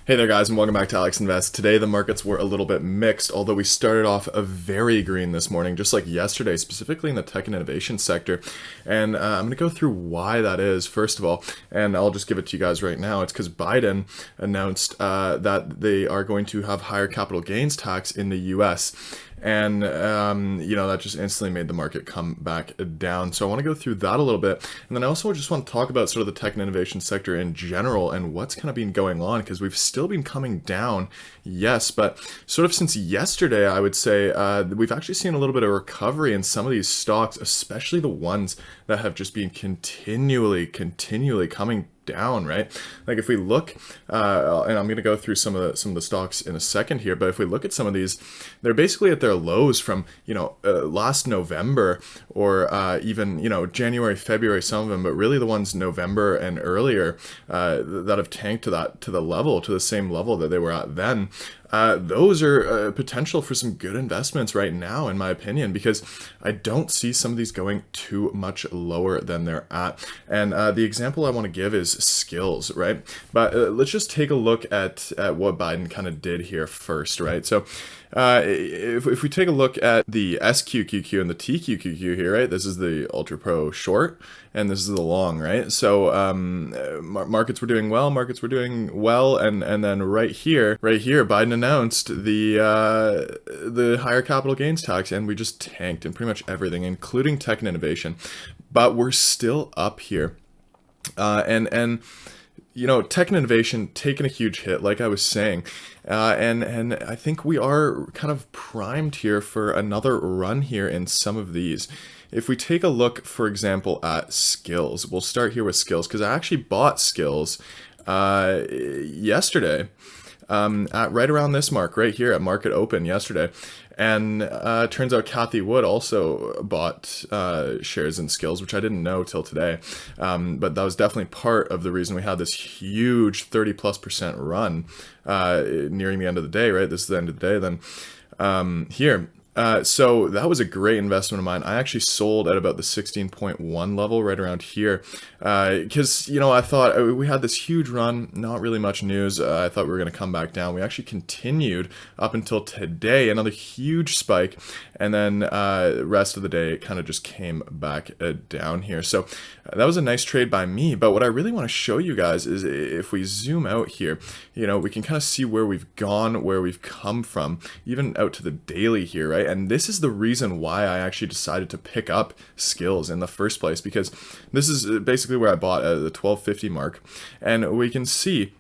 Hey there guys, and welcome back to Alex Invest. Today the markets were a little bit mixed, although we started off a very green this morning, just like yesterday, specifically in the tech and innovation sector. And I'm going to go through why that is, first of all, and I'll just give it to you guys right now. It's because Biden announced that they are going to have higher capital gains tax in the US. And, that just instantly made the market come back down. So I want to go through that a little bit. And then I also just want to talk about sort of the tech and innovation sector in general and what's kind of been going on, because we've still been coming down, yes, but sort of since yesterday, I would say we've actually seen a little bit of recovery in some of these stocks, especially the ones that have just been continually coming down, right? Like if we look, and I'm going to go through some of the stocks in a second here, but if we look at some of these, they're basically at their lows from last November or even January, February, some of them, but really the ones November and earlier that have tanked to the same level that they were at then. Those are potential for some good investments right now, in my opinion, because I don't see some of these going too much lower than they're at. And the example I want to give is skills, right? But let's just take a look at what Biden kind of did here first, right? So if we take a look at the SQQQ and the TQQQ here, right? This is the Ultra Pro short, and this is the long, right? So markets were doing well, and then right here, Biden announced the higher capital gains tax, and we just tanked in pretty much everything, including tech and innovation. But we're still up here, and tech and innovation taking a huge hit, like I was saying, and I think we are kind of primed here for another run here in some of these. If we take a look, for example, at skills, we'll start here with skills, because I actually bought skills yesterday at right around this mark right here at market open yesterday. And turns out Kathy Wood also bought shares in skills, which I didn't know till today. But that was definitely part of the reason we had this huge 30+% run nearing the end of the day, right? This is the end of the day then here. So that was a great investment of mine. I actually sold at about the 16.1 level right around here because, I thought we had this huge run, not really much news. I thought we were going to come back down. We actually continued up until today, another huge spike. And then the rest of the day, it kind of just came back down here. So that was a nice trade by me. But what I really want to show you guys is if we zoom out here, we can kind of see where we've gone, where we've come from, even out to the daily here, right? And this is the reason why I actually decided to pick up skills in the first place, because this is basically where I bought at the 1250 mark. And we can see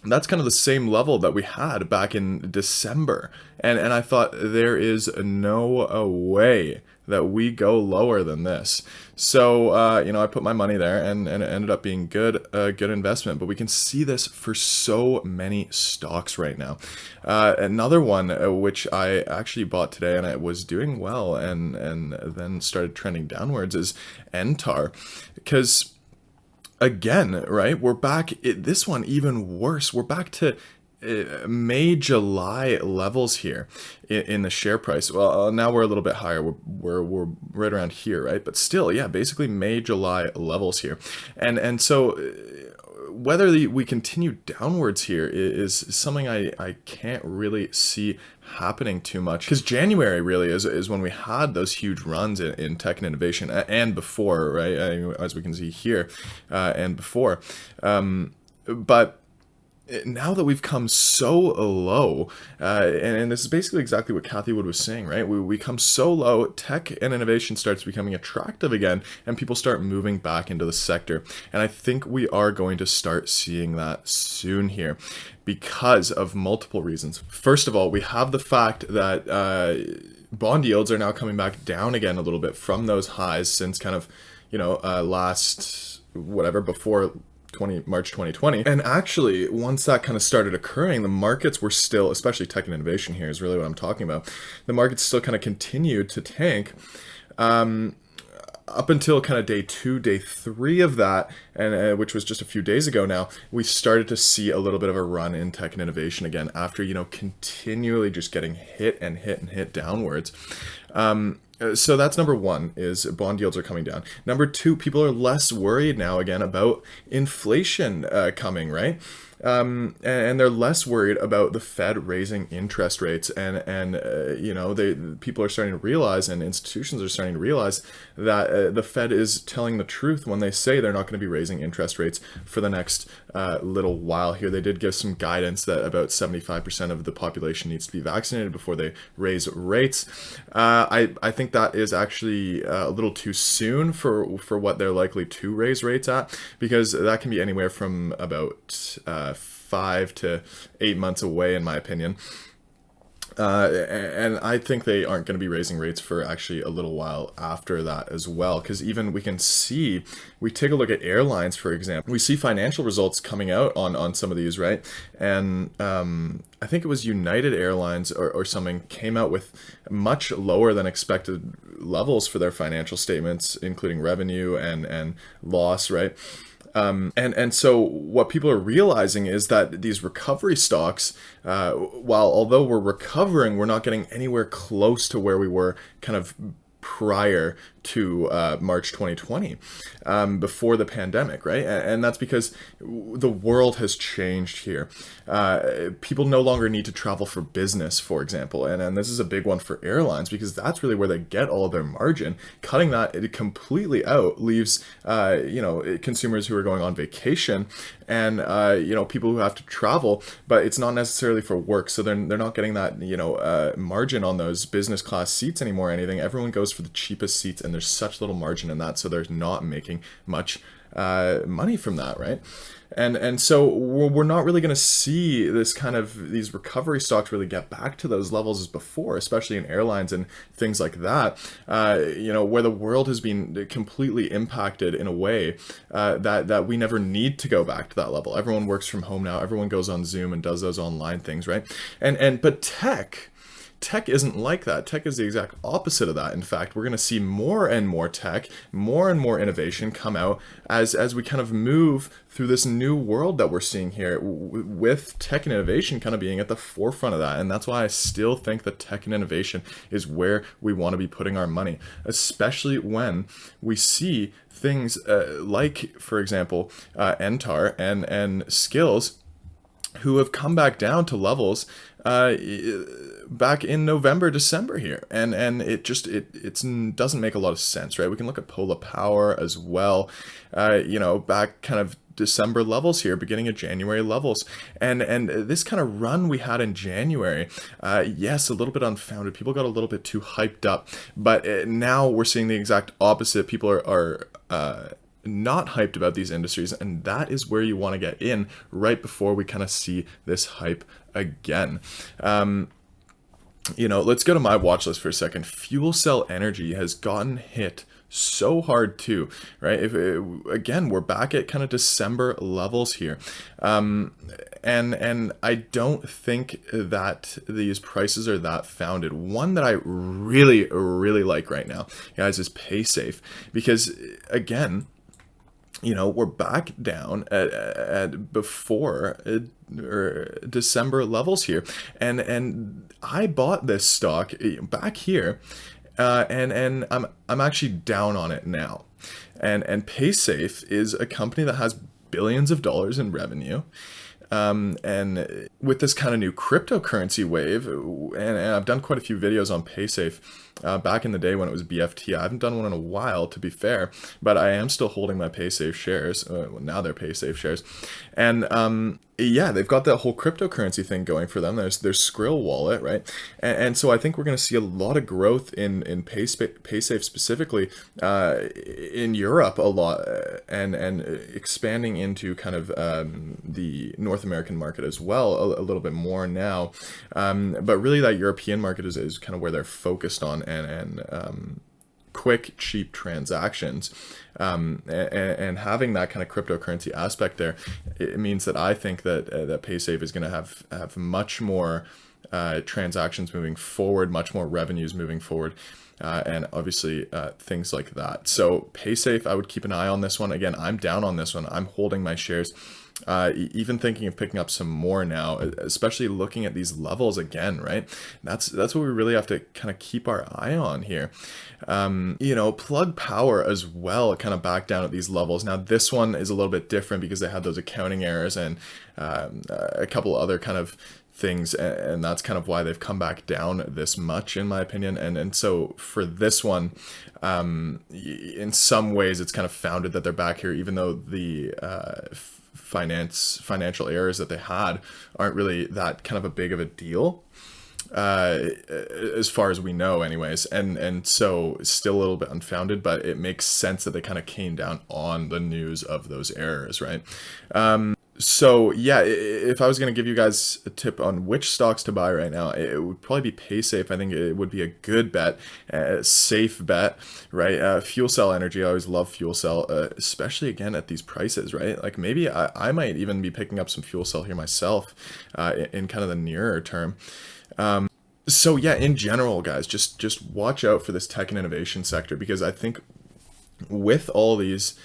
that's kind of the same level that we had back in December. And I thought there is no way that we go lower than this. So, I put my money there and it ended up being good investment. But we can see this for so many stocks right now. Another one, which I actually bought today and it was doing well and then started trending downwards, is NTAR. Because again, right, we're back, this one even worse. We're back to May, July levels here in the share price. Well, now we're a little bit higher. We're right around here, right? But still, yeah, basically May, July levels here. And so whether we continue downwards here is something I can't really see happening too much, because January really is when we had those huge runs in tech and innovation and before, right? As we can see here and before. But now that we've come so low, and this is basically exactly what Kathy Wood was saying, right? We come so low, tech and innovation starts becoming attractive again, and people start moving back into the sector. And I think we are going to start seeing that soon here, because of multiple reasons. First of all, we have the fact that bond yields are now coming back down again a little bit from those highs since kind of, last, before March 2020. And actually, once that kind of started occurring, the markets were still, especially tech and innovation here is really what I'm talking about, the markets still kind of continued to tank up until kind of day 2, day 3 of that, and which was just a few days ago now. We started to see a little bit of a run in tech and innovation again after, continually just getting hit and hit and hit downwards. So that's number one, is bond yields are coming down. Number two, people are less worried now again about inflation coming, right? And they're less worried about the Fed raising interest rates, and you know, people are starting to realize, and institutions are starting to realize that the Fed is telling the truth when they say they're not going to be raising interest rates for the next little while here. They did give some guidance that about 75% of the population needs to be vaccinated before they raise rates. I think that is actually a little too soon for what they're likely to raise rates at, because that can be anywhere from about 5 to 8 months away, in my opinion. And I think they aren't going to be raising rates for actually a little while after that as well. Because even we can see, we take a look at airlines, for example, we see financial results coming out on some of these, right? And I think it was United Airlines or something came out with much lower than expected levels for their financial statements, including revenue and loss, right? And so what people are realizing is that these recovery stocks, although we're recovering, we're not getting anywhere close to where we were kind of prior to March 2020, before the pandemic, right? And that's because the world has changed here. People no longer need to travel for business, for example, and this is a big one for airlines, because that's really where they get all of their margin. Cutting that completely out leaves consumers who are going on vacation, and people who have to travel, but it's not necessarily for work, so they're not getting that margin on those business class seats anymore or anything. Everyone goes for the cheapest seats, and there's such little margin in that, so they're not making much money from that, right? And so we're not really going to see these recovery stocks really get back to those levels as before, especially in airlines and things like that, where the world has been completely impacted in a way that we never need to go back to that level. Everyone works from home now. Everyone goes on Zoom and does those online things, right? But Tech isn't like that. Tech is the exact opposite of that. In fact, we're going to see more and more tech, more and more innovation come out as we kind of move through this new world that we're seeing here, with tech and innovation kind of being at the forefront of that. And that's why I still think that tech and innovation is where we want to be putting our money, especially when we see things like, for example, Entar and Skills, who have come back down to levels back in November, December here, and it doesn't make a lot of sense, right? We can look at Polar Power as well, back kind of December levels here, beginning of January levels, and this kind of run we had in January, yes, a little bit unfounded. People got a little bit too hyped up, but now we're seeing the exact opposite. People are not hyped about these industries, and that is where you want to get in right before we kind of see this hype again. Let's go to my watch list for a second. Fuel cell energy has gotten hit so hard too, right? Again, we're back at kind of December levels here. And I don't think that these prices are that founded. One that I really, really like right now, guys, is PaySafe, because again, we're back down at before or December levels here, and I bought this stock back here, and I'm actually down on it now, and PaySafe is a company that has billions of dollars in revenue. And with this kind of new cryptocurrency wave, and I've done quite a few videos on PaySafe back in the day when it was BFT. I haven't done one in a while, to be fair, but I am still holding my PaySafe shares. Now they're PaySafe shares. And yeah, they've got that whole cryptocurrency thing going for them. There's their Skrill wallet, right? And so I think we're going to see a lot of growth in PaySafe specifically in Europe a lot, and expanding into kind of the North American market as well a little bit more now. But really that European market is kind of where they're focused on, and quick, cheap transactions, and having that kind of cryptocurrency aspect there, it means that I think that PaySafe is going to have much more transactions moving forward, much more revenues moving forward, and obviously things like that. So PaySafe, I would keep an eye on this one. Again, I'm down on this one. I'm holding my shares Even thinking of picking up some more now, especially looking at these levels again, right? That's what we really have to kind of keep our eye on here. You know, Plug Power as well, kind of back down at these levels. Now this one is a little bit different because they had those accounting errors and a couple other kind of things, and that's kind of why they've come back down this much, in my opinion. And so for this one, in some ways it's kind of founded that they're back here, even though the financial errors that they had aren't really that kind of a big of a deal, as far as we know anyways, and so it's still a little bit unfounded, but it makes sense that they kind of came down on the news of those errors, right? So yeah, if I was going to give you guys a tip on which stocks to buy right now, it would probably be PaySafe. I think it would be a good bet, a safe bet, right? Fuel cell energy, I always love fuel cell, especially again at these prices, right? Like maybe I might even be picking up some fuel cell here myself in kind of the nearer term. So yeah, in general, guys, just watch out for this tech and innovation sector, because I think with all these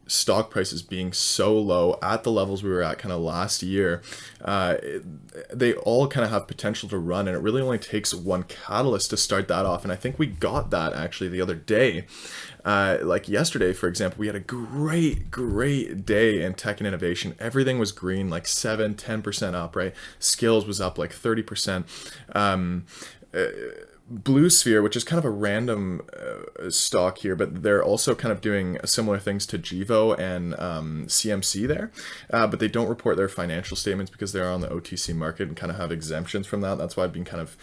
stock prices being so low at the levels we were at kind of last year, they all kind of have potential to run, and it really only takes one catalyst to start that off. And I think we got that actually the other day. Like yesterday, for example, we had a great day in tech and innovation. Everything was green, like 7-10% up, right? Skills was up like 30%. Blue Sphere, which is kind of a random stock here, but they're also kind of doing similar things to Gevo and CMC there, but they don't report their financial statements because they're on the OTC market and kind of have exemptions from that. That's why I've been kind of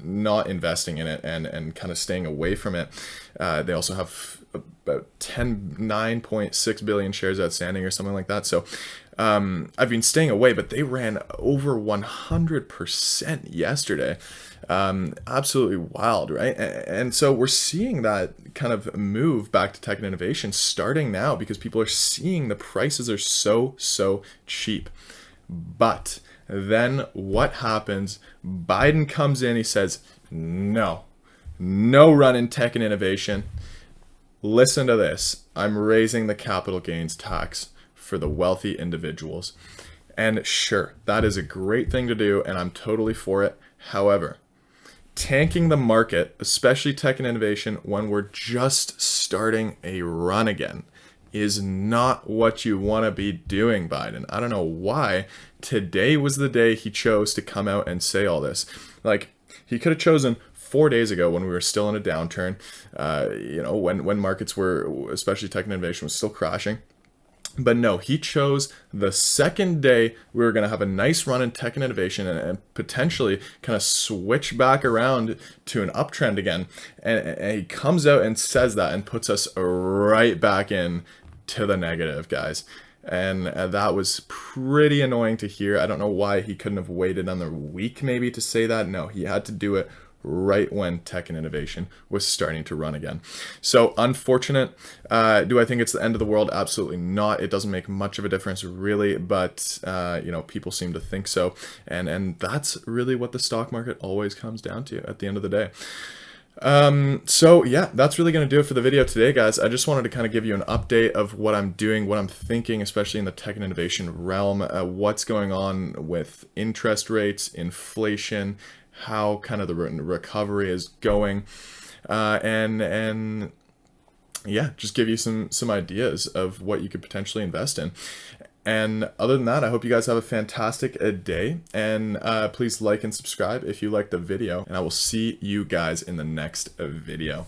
not investing in it and kind of staying away from it. They also have about 9.6 billion shares outstanding or something like that. So I've been staying away, but they ran over 100% yesterday. Absolutely wild, right? And so we're seeing that kind of move back to tech and innovation starting now, because people are seeing the prices are so cheap. But then what happens? Biden comes in, he says, no run in tech and innovation. Listen to this. I'm raising the capital gains tax for the wealthy individuals. And sure, that is a great thing to do, and I'm totally for it. However, tanking the market, especially tech and innovation, when we're just starting a run again, is not what you want to be doing, Biden. I don't know why today was the day he chose to come out and say all this. Like, he could have chosen 4 days ago when we were still in a downturn, you know, when markets were, especially tech and innovation, was still crashing. But no, he chose the second day we were going to have a nice run in tech and innovation and potentially kind of switch back around to an uptrend again. And he comes out and says that and puts us right back in to the negative, guys. And that was pretty annoying to hear. I don't know why he couldn't have waited another week maybe to say that. No, he had to do it right when tech and innovation was starting to run again. So unfortunate. Do I think it's the end of the world? Absolutely not. It doesn't make much of a difference really, but you know, people seem to think so, and that's really what the stock market always comes down to at the end of the day. So yeah, that's really going to do it for the video today, guys. I just wanted to kind of give you an update of what I'm doing, what I'm thinking, especially in the tech and innovation realm, what's going on with interest rates, inflation, how kind of the recovery is going, and yeah, just give you some ideas of what you could potentially invest in. And other than that, I hope you guys have a fantastic day, and please like and subscribe if you liked the video, and I will see you guys in the next video.